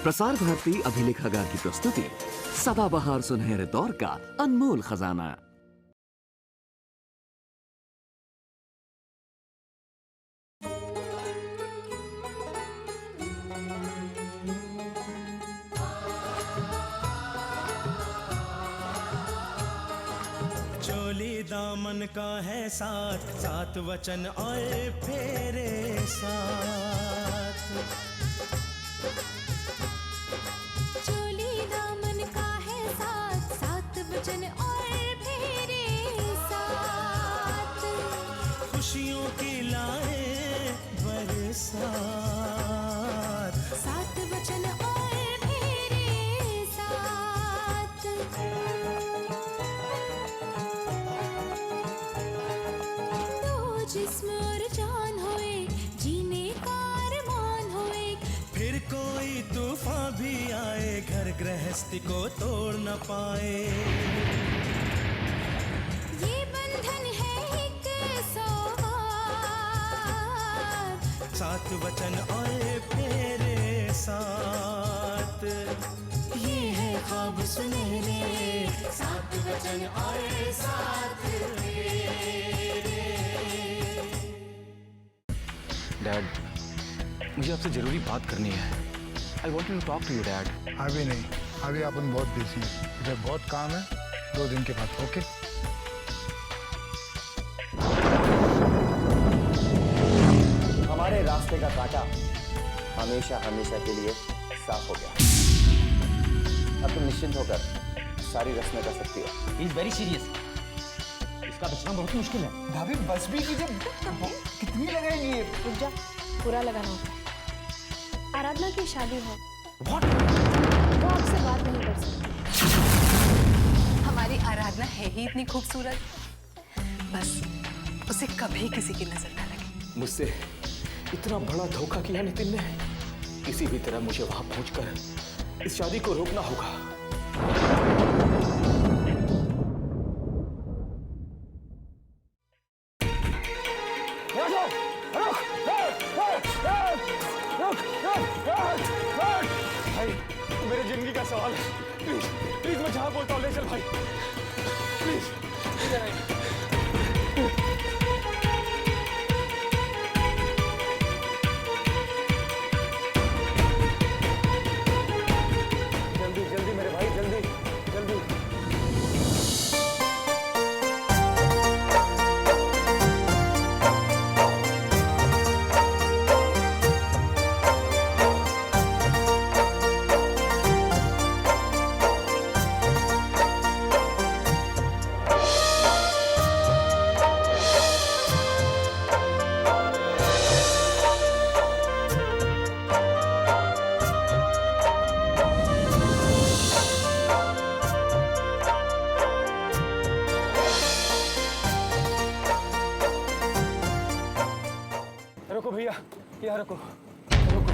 प्रसार भारती अभिलेखागार की प्रस्तुति सदाबहार सुनहरे दौर का अनमोल खजाना। चोली दामन का है साथ, सात वचन और फेरे साथ। चोली दामन का है साथ, सात वचन और फेरे साथ। खुशियों की लाए बरसात, सात वचन और फेरे साथ। दो जिस्म और जान होए, जीने का अरमान होए। फिर कोई तूफान भी आए, घर गृहस्थी को तोड़ न पाए। ये बंधन है एक सौगात, सात वचन और फेरे साथ। ये है ख्वाब सुनहरे, सात वचन और साथ फेरे। डैड, मुझे आपसे जरूरी बात करनी है। I wanted to talk to you, Dad. अभी नहीं, अभी अपन बहुत बिजी हैं। मुझे बहुत काम है, 2 दिन के बाद। ओके? हमारे रास्ते का कांटा हमेशा हमेशा के लिए साफ हो गया। अब तुम निश्चिंत होकर सारी रस्में कर सकती हो। He is very serious. इसका बचना बहुत मुश्किल है। भाभी बस भी कीजिए, कितनी लगाएंगी? रुक जा, पूरा लगाना होता है। आराधना की शादी है। What? वो आपसे बात नहीं कर सकती। हमारी आराधना है ही इतनी खूबसूरत, बस उसे कभी किसी की नजर न लगे। मुझसे इतना बड़ा धोखा किया नितिन ने। किसी भी तरह मुझे वहां पहुंचकर इस शादी को रोकना होगा। भाई, मेरे जिंदगी का सवाल है। प्लीज प्लीज, मैं जहां बोलता हूँ ले चल भाई, प्लीज। जल्दी जल्दी मेरे भाई, जल्दी जल्दी। रुको भैया, यहाँ रुको, रुको।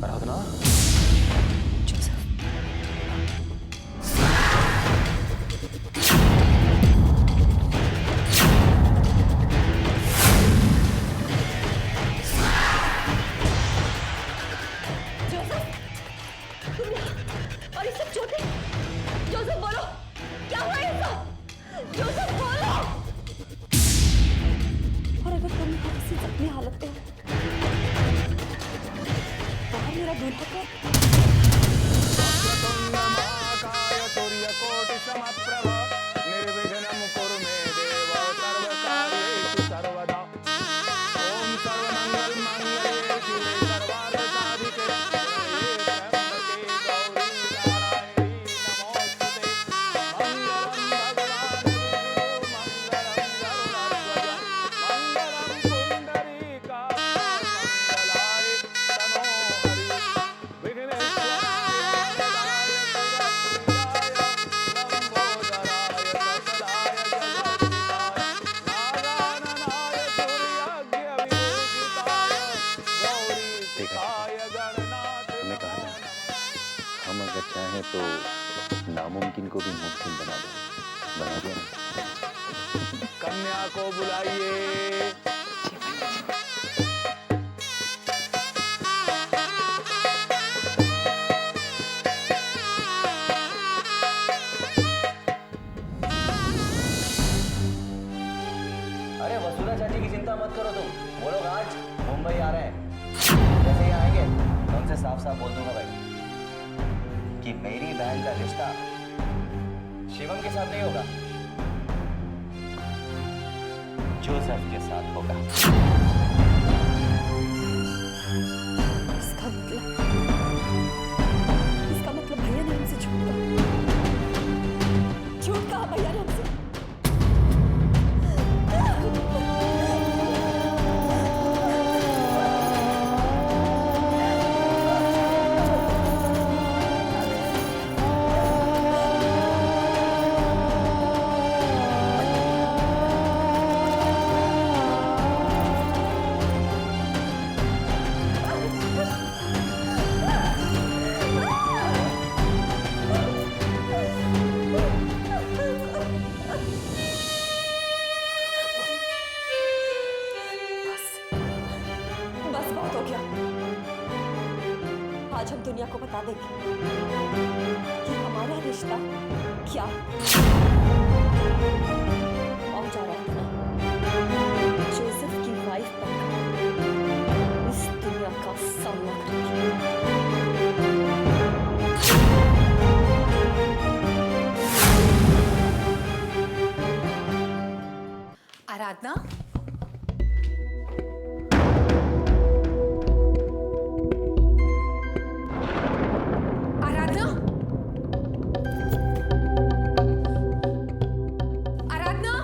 आराधना, और ये सब चोटें? जोसेफ बोलो, क्या हुआ ये सब? जोसेफ बोलो। और अगर तुम किसी जख्मी हालत में हो, बाहर मेरा दूल्हा को निर्विघ्नं कुरु मे देव सर्वकार्येषु सर्वदा। ओम सर्वमंगल मांगल्ये शिवे तो नामुमकिन को भी मुमकिन बना दिया ना। कन्या को बुलाइए। अरे वसुला चाची की चिंता मत करो तुम, वो लोग आज मुंबई आ रहे हैं। जैसे ही आएंगे तो उनसे साफ साफ बोल दूंगा भाई कि मेरी बहन का रिश्ता शिवम के साथ नहीं होगा, जोसेफ के साथ होगा। इसका मतलब भैया ने हमसे झूठ कहा भैया ने हमसे। बस बहुत हो गया। आज हम दुनिया को बता देंगे कि हमारा रिश्ता क्या और जा रहा है ना, जोसेफ की वाइफ बनकर इस दुनिया का सामना करेंगे। आराधना, आराधना, आराधना,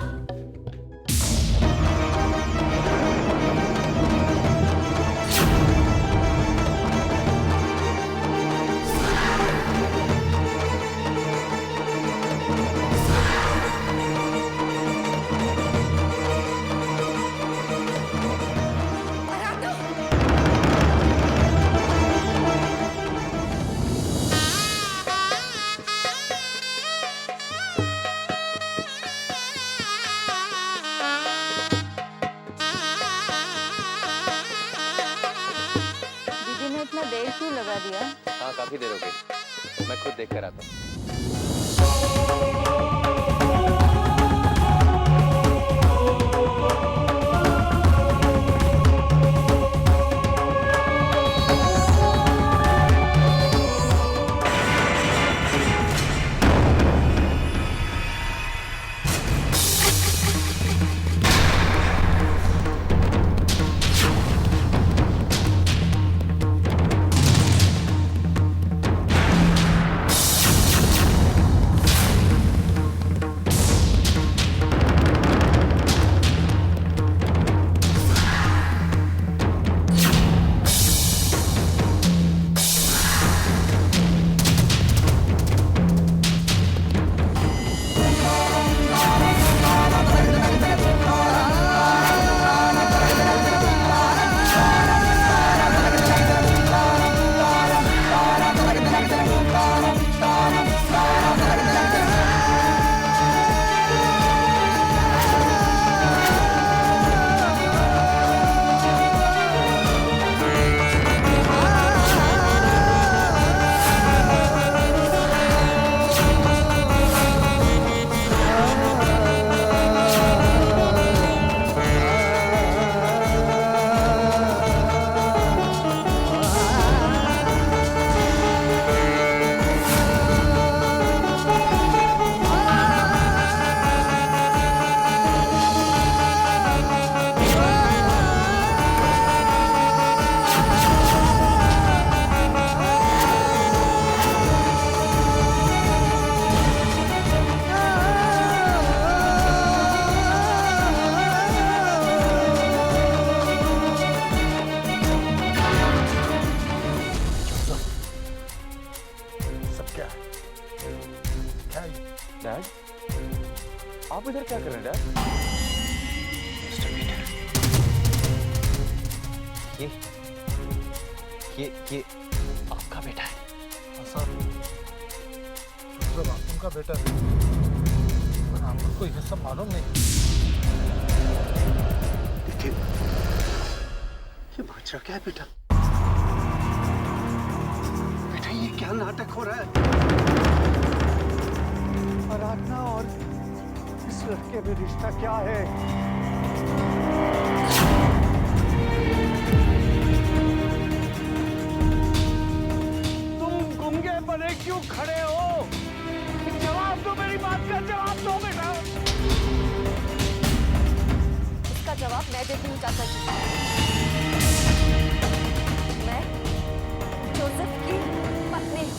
दीदी ने इतना देर क्यों लगा दिया? हाँ काफी देर हो गई, मैं खुद देख कर आता हूँ। डैड, आप इधर क्या कर रहे हैं डैड? मिस्टर पीटर, ये आपका बेटा है? सर, का बेटा है, पर हमको ये सब मालूम नहीं। लेकिन ये माजरा क्या है बेटा? बेटा ये क्या नाटक हो रहा है? आराधना और इस लड़के में रिश्ता क्या है? तुम गूंगे बने क्यों खड़े हो? जवाब दो, मेरी बात का जवाब दो बेटा। इसका जवाब मैं देती हूँ चाचा जी। मैं जोसेफ की पत्नी हूँ।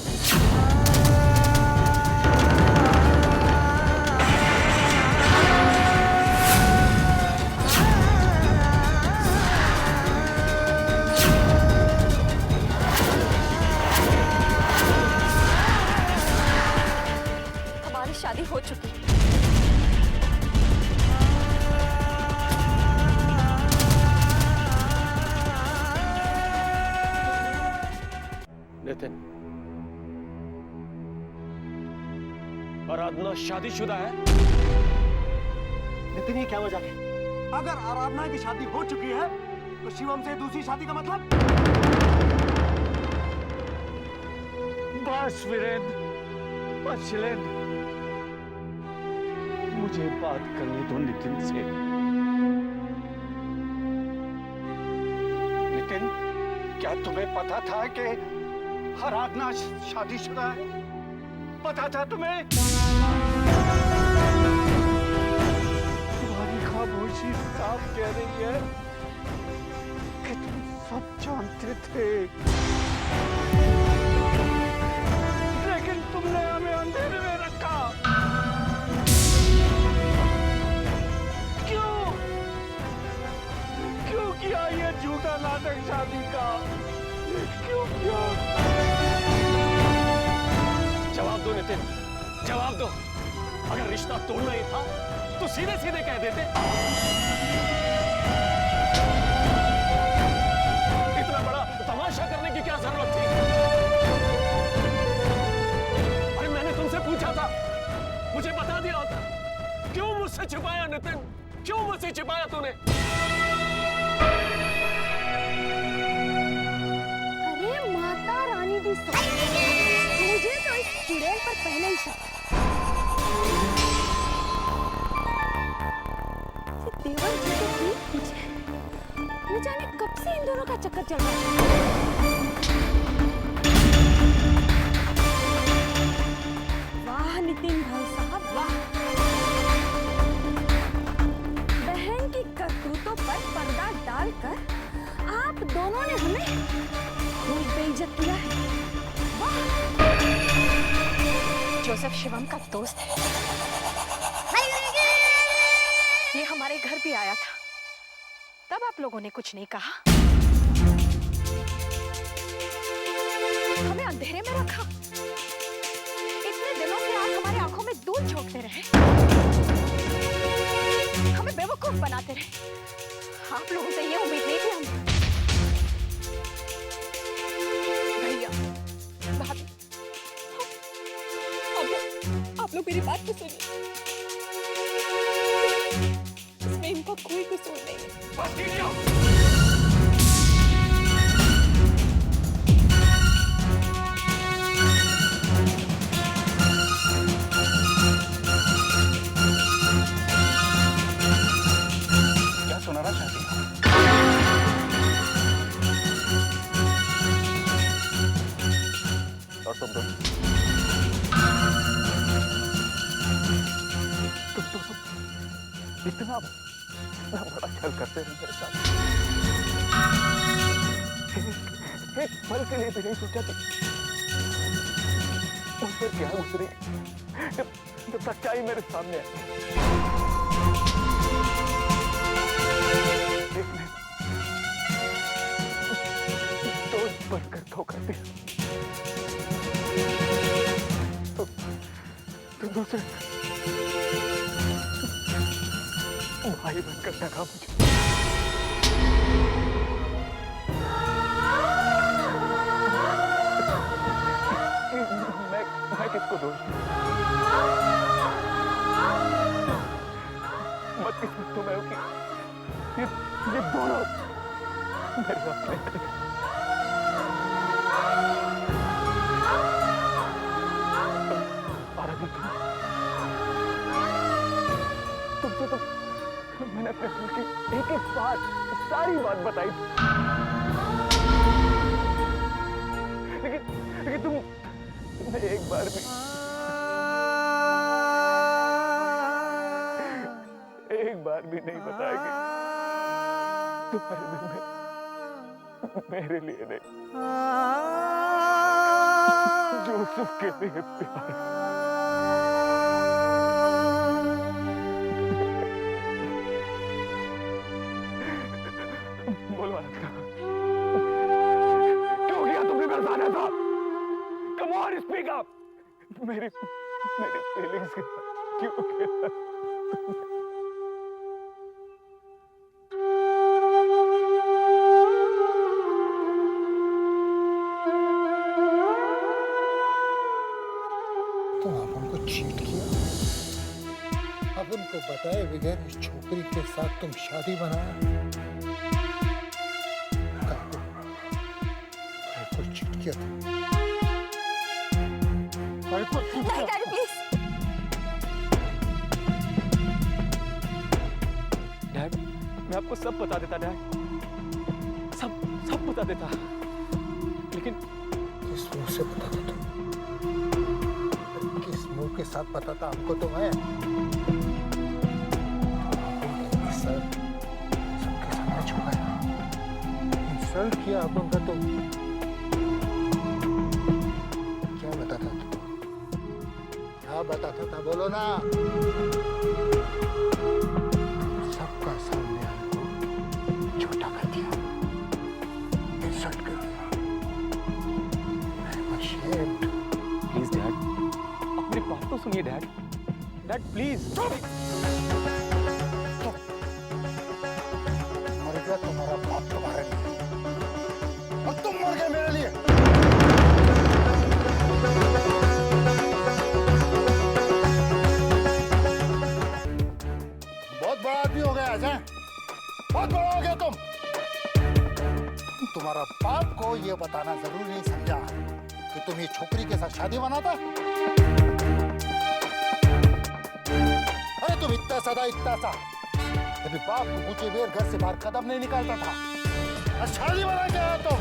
हमारी शादी हो चुकी है। नितिन, आराधना शादीशुदा है? नितिन ये क्या मजाक है? अगर आराधना की शादी हो चुकी है तो शिवम से दूसरी शादी का मतलब? बस वीरेंद्र, बस शिलेंद्र, मुझे बात करने दो नितिन से। नितिन, क्या तुम्हें पता था कि आराधना शादीशुदा है? पता था तुम्हें? तुम्हारी खामोशी साफ कह रही है कि तुम सब जानते थे, लेकिन तुमने हमें अंधेरे में रखा। क्यों? क्यों किया ये झूठा नाटक शादी का? क्यों किया? जवाब दो नितिन, जवाब दो। अगर रिश्ता तोड़ना ही था तो सीधे सीधे कह देते। इतना बड़ा तमाशा करने की क्या जरूरत थी? अरे मैंने तुमसे पूछा था, मुझे बता दिया होता। क्यों मुझसे छिपाया नितिन? क्यों मुझसे छिपाया तूने? अरे माता रानी दी सो, मुझे तो इस चुड़ैल पर पहले ही शक। ये देवर जी के पीठ पीछे न जाने कब से इन दोनों का चक्कर चल रहा है। वाह नितिन भाई साहब, वाह। बहन की करतूतों पर पर्दा डालकर आप दोनों ने हमें खूब बेइज्जत किया है। जोसेफ शिवम का दोस्त है। ये हमारे घर भी आया था, तब आप लोगों ने कुछ नहीं कहा। हमें अंधेरे में रखा। इतने दिनों से आप हमारी आंखों में दूध झोंकते रहे, हमें बेवकूफ बनाते रहे। आप लोगों से ये उम्मीद नहीं थी हमें। भैया, भाभी, आप लोग मेरी बात तो सुनिए। इसमें इनका कोई कसूर नहीं है। बस कीजिए। क्या सुनाना चाहती हो? और तुम दोनों इतना बड़ा ख्याल करते रहे मेरे साथ। एक पल के लिए भी नहीं सोचा कि उस पर क्या गुजरी जब सच्चाई मेरे सामने आई। दोस्त बनकर धोखा दिया तो दूसरे भाई बनकर लगा मुझे। मैं किसको दोष दूं? बदकिस्मत तो मैं हूं कि ये दोनों मेरे अपने थे। आराधना, तुमसे तो मैंने अपने दिल की एक एक बात, सारी बात बताई, लेकिन तुमने एक बार भी नहीं बताया कि तुम्हारे दिल में मेरे लिए नहीं, यूसुफ के लिए प्यार। बोलो क्यों किया तुमने मेरे साथ ऐसा? Come on speak up. मेरी फीलिंग्स के साथ क्यों किया? तुम अपन को चीट किया, अपन को बताए बगैर इस छोकरी के साथ तुम शादी बनाया। को चीट किया तुम। Daddy please. डैड, मैं आपको सब बता देता डैड, सब बता देता, लेकिन किस मुंह से बताता तुम? किस मुंह के साथ बताता हमको तो मैं? सबके सामने छुपाया, इंसल्ट किया अपन का। तो क्या बताता था? क्या बताता था? बोलो ना। सबका सामने हमको छोटा कर दिया, इंसल्ट कर दिया। प्लीज डैड, अपनी बात तो सुनिए डैड। Dad please. मर गया तुम्हारा बाप तुम्हारे लिए, और तुम मर गए मेरे लिए। बहुत बड़ा आदमी हो गया अजय, बहुत बड़ा हो गया तुम। तुम्हारा बाप को ये बताना जरूरी नहीं समझा कि तुम ये छोकरी के साथ शादी बनाता। अरे तुम इतना सा अभी बाप को पूछे बेर घर से बाहर कदम नहीं निकालता था, और शादी बना के आया तुम।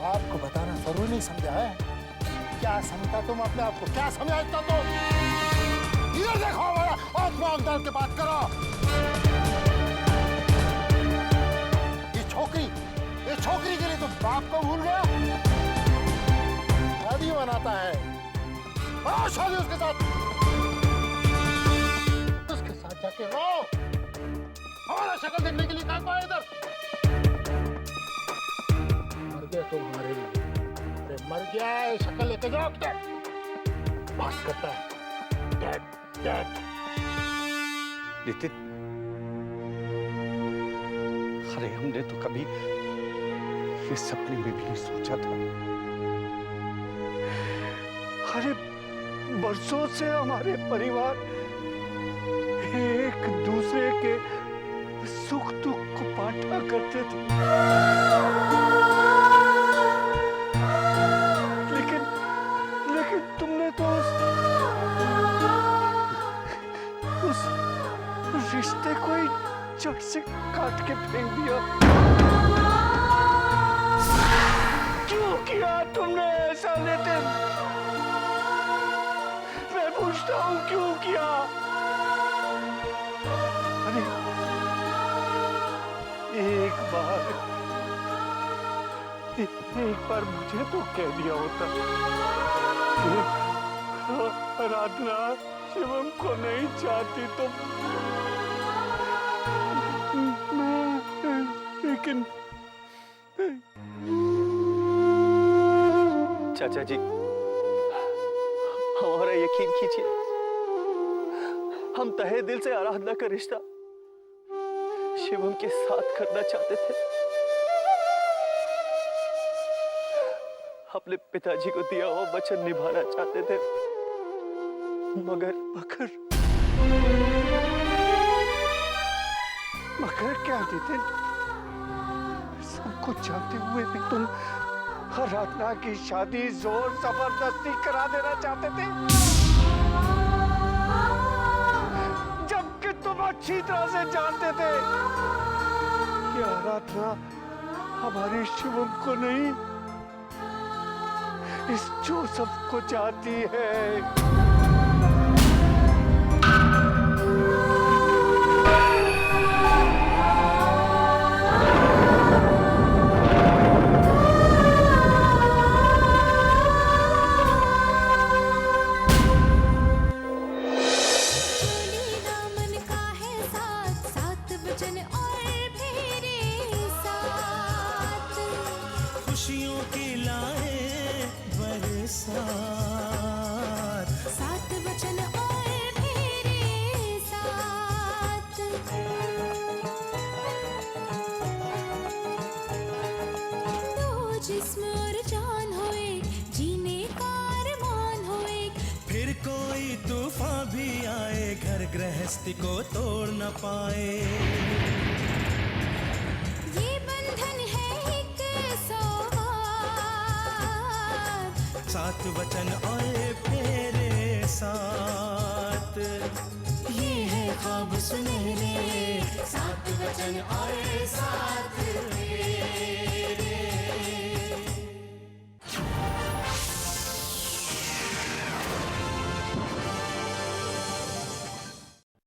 बाप को बताना जरूरी नहीं समझा है? क्या समझता तुम अपने आप को? क्या समझता तुम? इधर देखो, हमारा आंख में आंख डाल के बात करो। ये छोकरी के लिए तुम बाप को भूल गया? शादी बनाता है, आओ शादी उसके साथ जाके रहो। हमारा शक्ल देखने के लिए कहाँ आए इधर? मर गया तुम हमारे लिए। अरे मर गया है, शक्ल लेके जाओ। बात करता है डैड, डैड। नितिन, अरे हमने तो कभी ये सपने में भी नहीं सोचा था। अरे बरसों से हमारे परिवार एक दूसरे के सुख दुख को बांटा करते थे, लेकिन तुमने तो उस रिश्ते को ही जड़ से काट के फेंक दिया। क्यों किया तुमने ऐसा नितिन? मैं पूछता हूँ क्यों किया? अरे एक बार मुझे तो कह दिया होता कि आराधना शिवम को नहीं चाहती तो लेकिन चाचा जी, हमारा यकीन कीजिए, हम तहे दिल से आराधना का रिश्ता शिवम के साथ करना चाहते थे। अपने पिताजी को दिया हुआ वचन निभाना चाहते थे, मगर क्या नितिन, सब कुछ जानते हुए भी तुम आराधना की शादी जोर जबरदस्ती करा देना चाहते थे, जबकि तुम अच्छी तरह से जानते थे कि आराधना हमारे शिवम को नहीं, इस जोसेफ को चाहती है। खुशियों की लाए बरसात, सात वचन और मेरे साथ। दो जिस्म और जान होए, जीने का अरमान होए। फिर कोई तूफान भी आए, घर गृहस्थी को तोड़ न पाए। ये बंधन है एक सौगात, सात वचन और मेरे साथ। ये है ख्वाब सुनहरे, सात वचन और साथ।